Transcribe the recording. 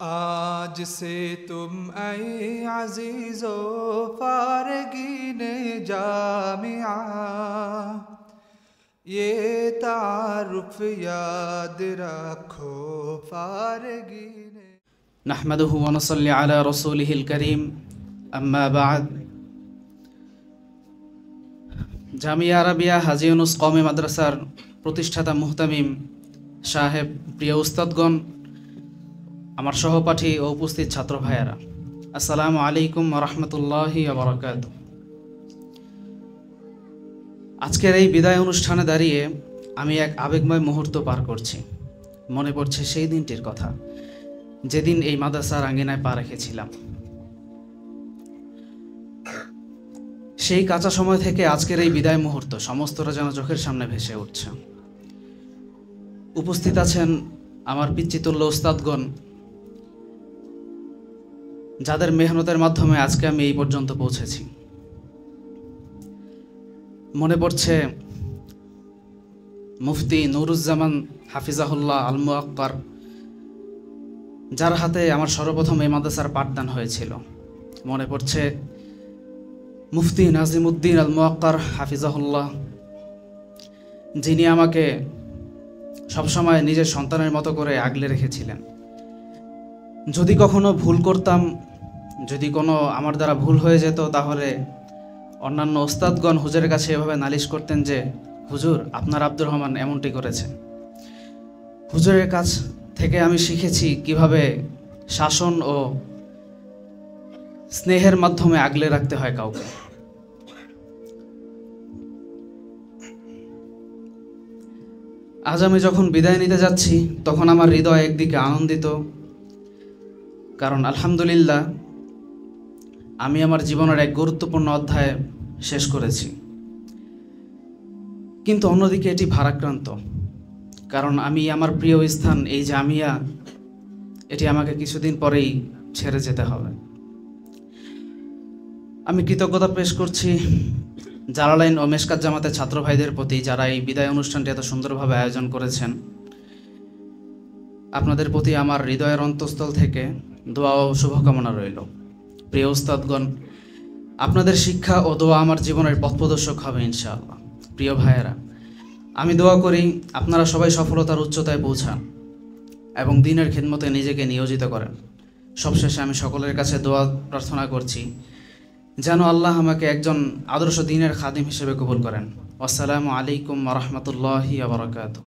आज से तुम ऐ अज़ीज़ो फारगीने जामिया ये तारुफ याद रखो फारगीने। नहमदुहु व नसल्ली अला रसूलिहिल करीम अम्मा बाद। জামিয়া আরাবিয়া হাজী ইউনুস কওমি মাদ্রাসার প্রতিষ্ঠাতা মুহতামিম সাহেব, প্রিয় উস্তাদগণ, আমার সহপাঠী ও উপস্থিত ছাত্র ভাইয়েরা, আসসালামু আলাইকুম ওয়া রাহমাতুল্লাহি ওয়া বারাকাতুহু। আজকের এই বিদায় অনুষ্ঠানে দাঁড়িয়ে আমি এক আবেগময় মুহূর্ত পার করছি। মনে পড়ছে সেই দিনটির কথা, যেদিন এই মাদ্রাসার আঙ্গিনায় পা রেখেছিলাম। সেই কাঁচা সময় থেকে আজকের এই বিদায় মুহূর্ত সমস্তটা যেন চোখের সামনে ভেসে উঠছে। উপস্থিত আছেন আমার পিতৃতুল্য উস্তাদগণ, যাদের মেহনতের মাধ্যমে আজকে আমি এই পর্যন্ত পৌঁছেছি। মনে পড়ছে মুফতি নুরুজ্জামান হাফিজাহুল্লাহ আল মুআক্কার, যার হাতে আমার সর্বপ্রথম এই মাদ্রাসার পাঠদান হয়েছিল। মনে পড়ছে মুফতি নাজিমুদ্দিন আল মুআক্কার হাফিজাহুল্লাহ, যিনি আমাকে সবসময় নিজের সন্তানের মতো করে আগলে রেখেছিলেন। যদি কখনো ভুল করতাম, যদি কোনো আমার দ্বারা ভুল হয়ে যেত, তাহলে অন্যান্য ওস্তাদগণ হুজুরের কাছে এভাবে নালিশ করতেন যে হুজুর, আপনার আব্দুর রহমান এমনটি করেছে। হুজুরের কাছ থেকে আমি শিখেছি কিভাবে শাসন ও স্নেহের মাধ্যমে আগলে রাখতে হয় কাউকে। আজ আমি যখন বিদায় নিতে যাচ্ছি, তখন আমার হৃদয় একদিকে আনন্দিত, কারণ আলহামদুলিল্লাহ আমি আমার জীবনের এক গুরুত্বপূর্ণ অধ্যায় শেষ করেছি। কিন্তু অন্যদিকে এটি ভারাক্রান্ত, কারণ আমি আমার প্রিয় স্থান এই জামিয়া, এটি আমাকে কিছুদিন পরেই ছেড়ে যেতে হবে। আমি কৃতজ্ঞতা পেশ করছি জালালাইন ও মেশকাত জামাতের ছাত্র ভাইদের প্রতি, যারা এই বিদায় অনুষ্ঠানটি এত সুন্দরভাবে আয়োজন করেছেন। আপনাদের প্রতি আমার হৃদয়ের অন্তঃস্থল থেকে দোয়া ও শুভকামনা রইল। প্রিয় উস্তাদগণ, আপনাদের শিক্ষা ও দোয়া আমার জীবনের পথপ্রদর্শক হবে ইনশাআল্লাহ। প্রিয় ভাইয়েরা, আমি দোয়া করি আপনারা সবাই সফলতার উচ্চতায় পৌঁছান এবং দ্বীনের খিদমতে নিজেকে নিয়োজিত করেন। সবশেষে আমি সকলের কাছে দোয়া প্রার্থনা করছি যেন আল্লাহ আমাকে একজন আদর্শ দ্বীনের খাদিম হিসেবে কবুল করেন। আসসালামু আলাইকুম ওয়া রাহমাতুল্লাহি ওয়া বারাকাতুহু।